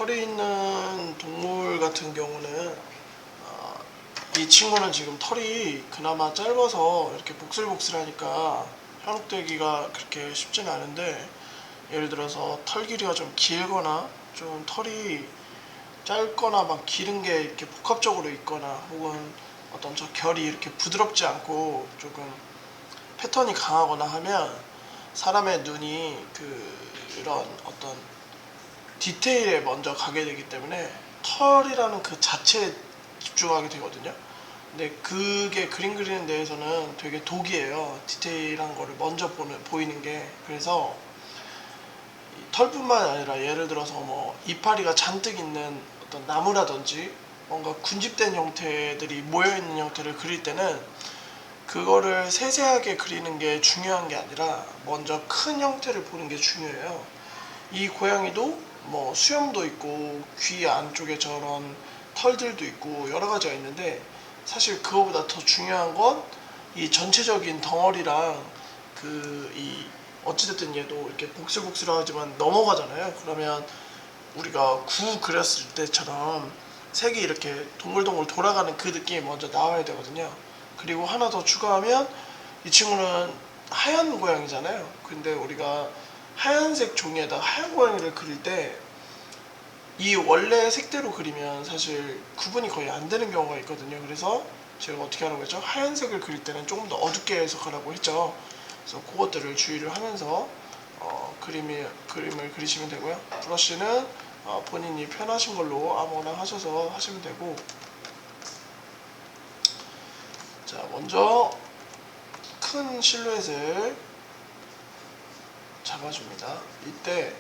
털이 있는 동물 같은 경우는 이 친구는 지금 털이 그나마 짧아서 이렇게 복슬복슬하니까 현혹되기가 그렇게 쉽진 않은데, 예를 들어서 털 길이가 좀 길거나 좀 털이 짧거나 막 기른 게 이렇게 복합적으로 있거나, 혹은 어떤 저 결이 이렇게 부드럽지 않고 조금 패턴이 강하거나 하면 사람의 눈이 그런 어떤 디테일에 먼저 가게 되기 때문에 털이라는 그 자체에 집중하게 되거든요. 근데 그게 그림 그리는 데에서는 되게 독이에요. 디테일한 거를 먼저 보이는 게. 그래서 털뿐만 아니라 예를 들어서 뭐 이파리가 잔뜩 있는 어떤 나무라든지 뭔가 군집된 형태들이 모여있는 형태를 그릴 때는 그거를 세세하게 그리는 게 중요한 게 아니라 먼저 큰 형태를 보는 게 중요해요. 이 고양이도 뭐 수염도 있고 귀 안쪽에 저런 털들도 있고 여러 가지가 있는데, 사실 그거보다 더 중요한 건 이 전체적인 덩어리랑 이 어찌됐든 얘도 이렇게 복슬복슬하지만 넘어가잖아요. 그러면 우리가 구 그렸을 때처럼 색이 이렇게 동글동글 돌아가는 그 느낌이 먼저 나와야 되거든요. 그리고 하나 더 추가하면, 이 친구는 하얀 고양이잖아요. 근데 우리가 하얀색 종이에다 하얀 고양이를 그릴 때 이 원래 색대로 그리면 사실 구분이 거의 안 되는 경우가 있거든요. 그래서 제가 어떻게 하라고 했죠? 하얀색을 그릴 때는 조금 더 어둡게 해석하라고 했죠. 그래서 그것들을 주의를 하면서 그림을 그리시면 되고요. 브러쉬는 본인이 편하신 걸로 아무거나 하셔서 하시면 되고, 자, 먼저 큰 실루엣을 잡아줍니다. 이때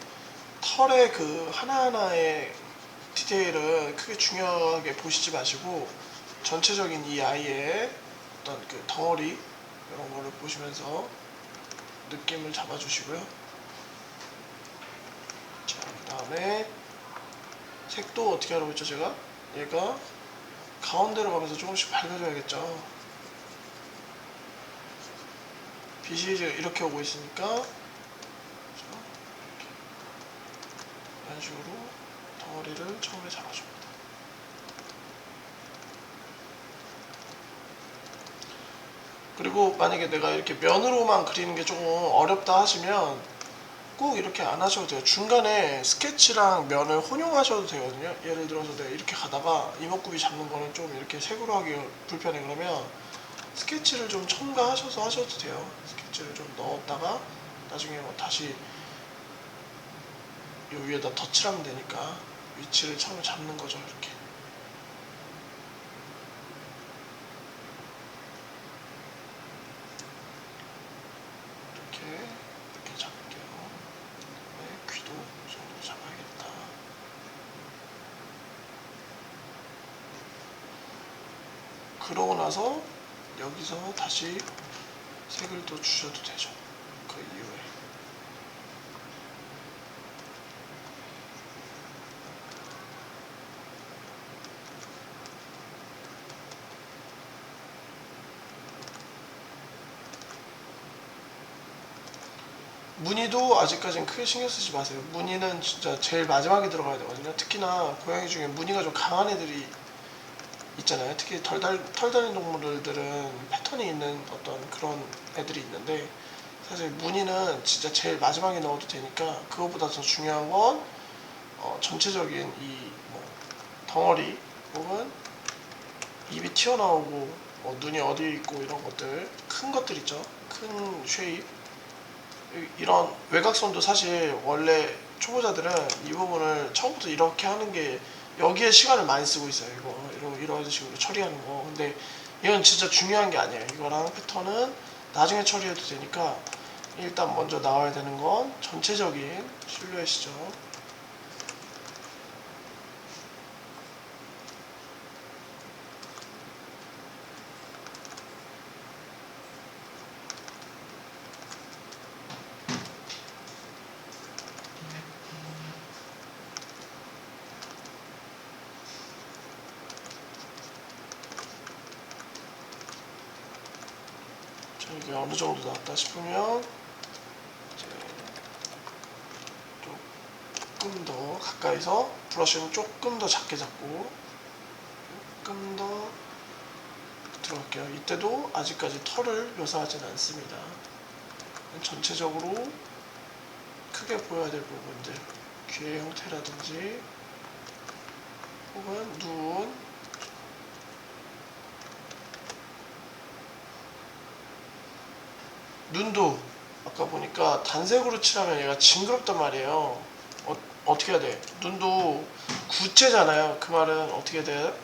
털의 그 하나하나의 디테일은 크게 중요하게 보시지 마시고 전체적인 이 아이의 어떤 그 덩어리 이런 거를 보시면서 느낌을 잡아주시고요. 자, 그 다음에 색도 어떻게 하라고 했죠? 제가 얘가 가운데로 가면서 조금씩 밝아져야겠죠. 빛이 이렇게 오고 있으니까 이런 식으로 덩어리를 처음에 잡아줍니다. 그리고 만약에 내가 이렇게 면으로만 그리는 게 조금 어렵다 하시면 꼭 이렇게 안 하셔도 돼요. 중간에 스케치랑 면을 혼용하셔도 되거든요. 예를 들어서 내가 이렇게 가다가 이목구비 잡는 거는 좀 이렇게 색으로 하기 불편해. 그러면 스케치를 좀 첨가하셔서 하셔도 돼요. 스케치를 좀 넣었다가 나중에 뭐 다시 이 위에다 덧칠하면 되니까 위치를 처음에 잡는 거죠. 이렇게. 이렇게 잡을게요. 네, 귀도 이 정도 잡아야겠다. 그러고 나서 여기서 다시 색을 또 주셔도 되죠. 그 이후에. 무늬도 아직까지는 크게 신경 쓰지 마세요. 무늬는 진짜 제일 마지막에 들어가야 되거든요. 특히나 고양이 중에 무늬가 좀 강한 애들이 있잖아요. 특히 털 달린 동물들은 패턴이 있는 어떤 그런 애들이 있는데, 사실 무늬는 진짜 제일 마지막에 넣어도 되니까 그것보다 더 중요한 건 전체적인 뭐 덩어리 혹은 입이 튀어나오고 눈이 어디 있고 이런 것들, 큰 것들 있죠. 큰 쉐입, 이런 외곽선도 사실 원래 초보자들은 이 부분을 처음부터 이렇게 하는 게, 여기에 시간을 많이 쓰고 있어요. 이런 식으로 처리하는 거. 근데 이건 진짜 중요한 게 아니에요. 이거랑 패턴은 나중에 처리해도 되니까 일단 먼저 나와야 되는 건 전체적인 실루엣이죠. 이게 어느 정도 나왔다 싶으면 이제 좀 조금 더 가까이서 브러쉬는 조금 더 작게 잡고 조금 더 들어갈게요. 이때도 아직까지 털을 묘사하진 않습니다. 전체적으로 크게 보여야 될 부분들, 귀의 형태라든지 혹은 눈도 아까 보니까 단색으로 칠하면 얘가 징그럽단 말이에요. 어떻게 해야 돼? 눈도 구체잖아요. 그 말은 어떻게 해야 돼?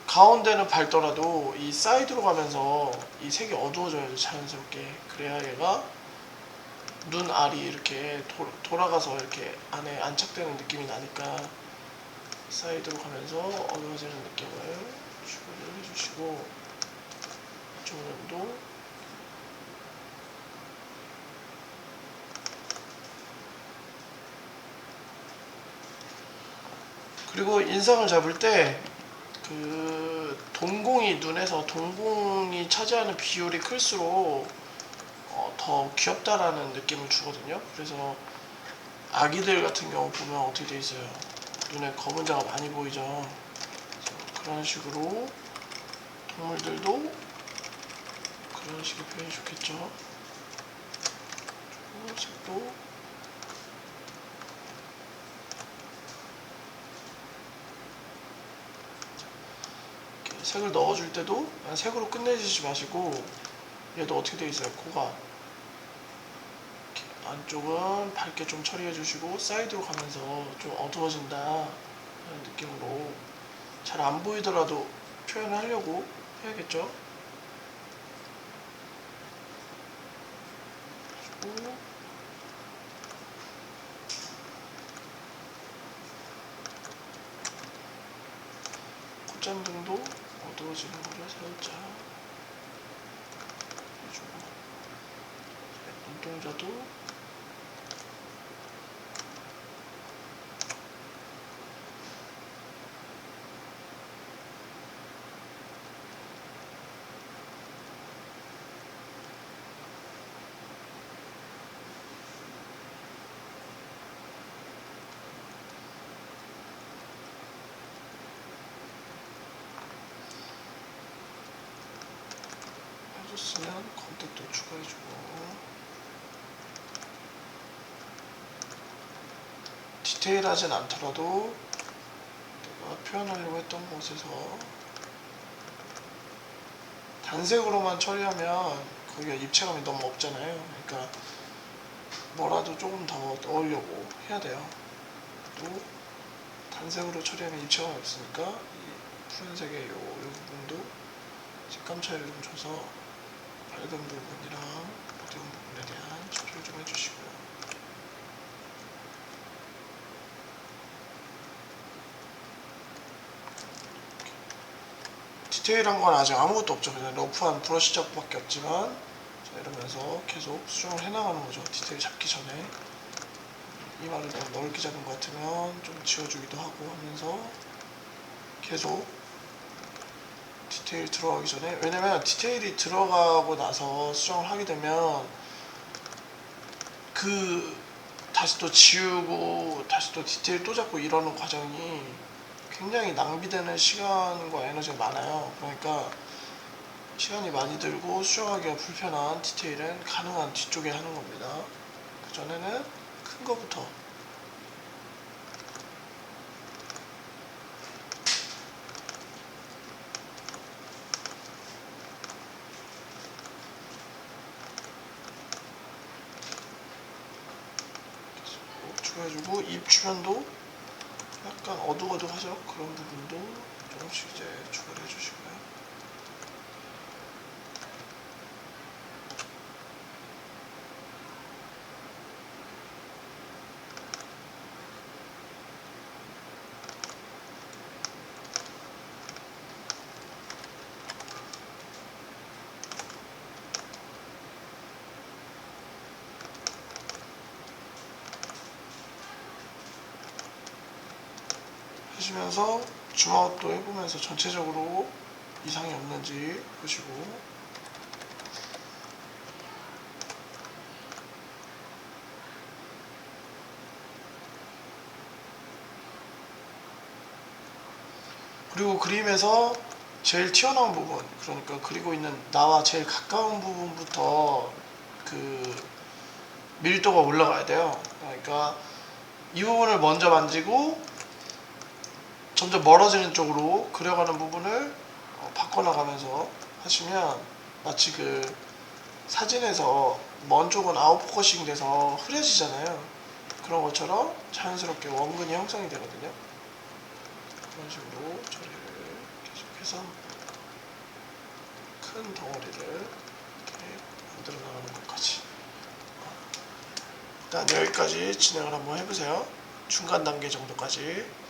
가운데는 밝더라도 이 사이드로 가면서 이 색이 어두워져야 돼, 자연스럽게. 그래야 얘가 눈 알이 이렇게 돌아가서 이렇게 안에 안착되는 느낌이 나니까 사이드로 가면서 어두워지는 느낌을 추가를 해주시고, 이쪽 눈도 그리고 인상을 잡을 때 그 동공이 눈에서 동공이 차지하는 비율이 클수록 더 귀엽다라는 느낌을 주거든요. 그래서 아기들 같은 경우 보면 어떻게 돼 있어요? 눈에 검은 자가 많이 보이죠. 그런 식으로 동물들도 그런 식의 표현이 좋겠죠. 색도 색을 넣어줄 때도 색으로 끝내주지 마시고, 얘도 어떻게 되어 있어요? 코가 안쪽은 밝게 좀 처리해 주시고 사이드로 가면서 좀 어두워진다 하는 느낌으로 잘 안 보이더라도 표현을 하려고 해야겠죠. 그리고 콧잔등도 어두워지는 거를 살짝 해주고, 눈동자도 해줬으면 검택도 추가해주고, 디테일하진 않더라도 내가 표현하려고 했던 곳에서 단색으로만 처리하면 거기가 입체감이 너무 없잖아요. 그러니까 뭐라도 조금 더 넣으려고 해야 돼요. 또 단색으로 처리하면 입체감이 없으니까 이 푸른색의 요 부분도 색감 차이를 좀 줘서 밝은 부분이랑 어두운 부분에 대한 처리를 좀 해주시고요. 디테일한 건 아직 아무것도 없죠. 그냥 러프한 브러쉬 작업밖에 없지만, 자, 이러면서 계속 수정을 해나가는 거죠. 디테일 잡기 전에 이마를 너무 넓게 잡은 것 같으면 좀 지워주기도 하고 하면서 계속 디테일 들어가기 전에, 왜냐면 디테일이 들어가고 나서 수정을 하게 되면 다시 또 지우고 다시 또 디테일 또 잡고 이러는 과정이 굉장히 낭비되는 시간과 에너지가 많아요. 그러니까 시간이 많이 들고 수정하기가 불편한 디테일은 가능한 뒤쪽에 하는 겁니다. 그 전에는 큰 거부터. 추가해주고, 입 주변도 약간 어둑어둑하죠. 그런 부분도 조금씩 이제 추가를 해주시고요. 하시면서 줌아웃도 해보면서 전체적으로 이상이 없는지 보시고, 그리고 그림에서 제일 튀어나온 부분, 그러니까 그리고 있는 나와 제일 가까운 부분부터 그 밀도가 올라가야 돼요. 그러니까 이 부분을 먼저 만지고 점점 멀어지는 쪽으로 그려가는 부분을 바꿔나가면서 하시면 마치 그 사진에서 먼 쪽은 아웃포커싱 돼서 흐려지잖아요. 그런 것처럼 자연스럽게 원근이 형성이 되거든요. 그런 식으로 처리를 계속해서 큰 덩어리를 이렇게 만들어 나가는 것까지. 일단 여기까지 진행을 한번 해보세요. 중간 단계 정도까지.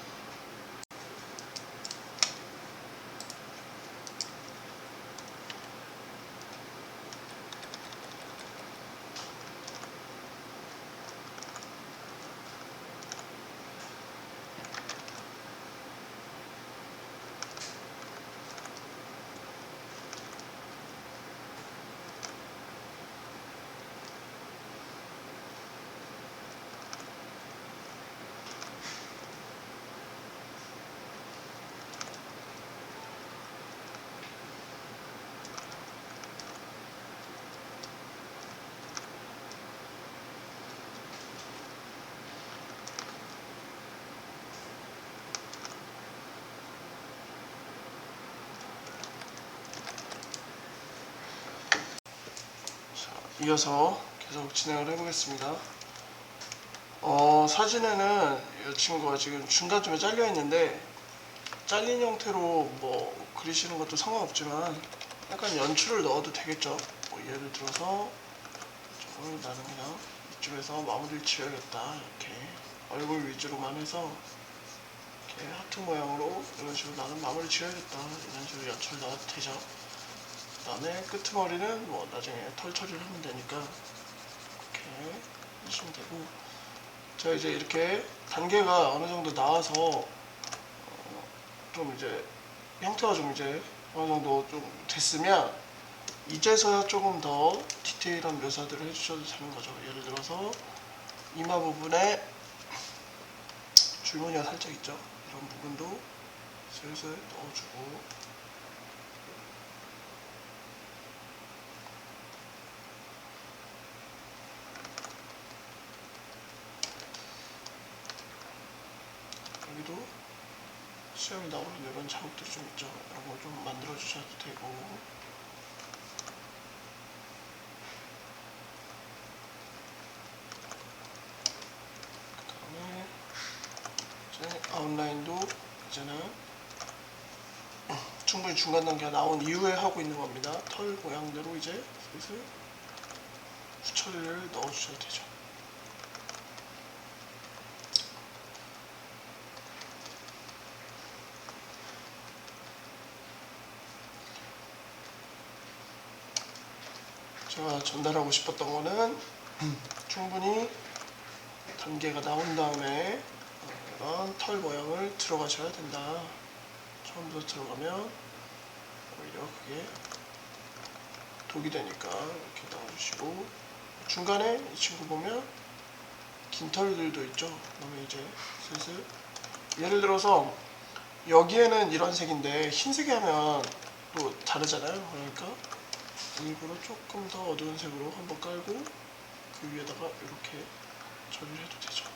이어서 계속 진행을 해보겠습니다. 사진에는 이 친구가 지금 중간쯤에 잘려 있는데 잘린 형태로 뭐 그리시는 것도 상관없지만 약간 연출을 넣어도 되겠죠. 뭐 예를 들어서 나는 그냥 이쪽에서 마무리를 지어야겠다, 이렇게 얼굴 위주로만 해서 이렇게 하트 모양으로 이런 식으로 나는 마무리 지어야겠다, 이런 식으로 연출 넣어도 되죠. 그 다음에 끄트머리는 뭐 나중에 털 처리를 하면 되니까 이렇게 하시면 되고, 제가 이제 이렇게 단계가 어느 정도 나와서 좀 이제 형태가 좀 이제 어느 정도 좀 됐으면 이제서야 조금 더 디테일한 묘사들을 해주셔도 되는 거죠. 예를 들어서 이마 부분에 줄무늬가 살짝 있죠. 이런 부분도 슬슬 넣어주고, 여기도 수염이 나오는 이런 자국들이 좀 있죠. 이런 걸 좀 만들어 주셔도 되고, 그 다음에 이제 아웃라인도 이제는 충분히 중간 단계가 나온 이후에 하고 있는 겁니다. 털 모양대로 이제 슬슬 후처리를 넣어 주셔도 되죠. 제가 전달하고 싶었던 거는 충분히 단계가 나온 다음에 이런 털 모양을 들어가셔야 된다. 처음부터 들어가면 오히려 그게 독이 되니까 이렇게 넣어주시고, 중간에 이 친구 보면 긴 털들도 있죠. 그러면 이제 슬슬 예를 들어서 여기에는 이런 색인데 흰색이 하면 또 다르잖아요. 그러니까 일부러 조금 더 어두운 색으로 한번 깔고 그 위에다가 이렇게 처리를 해도 되죠.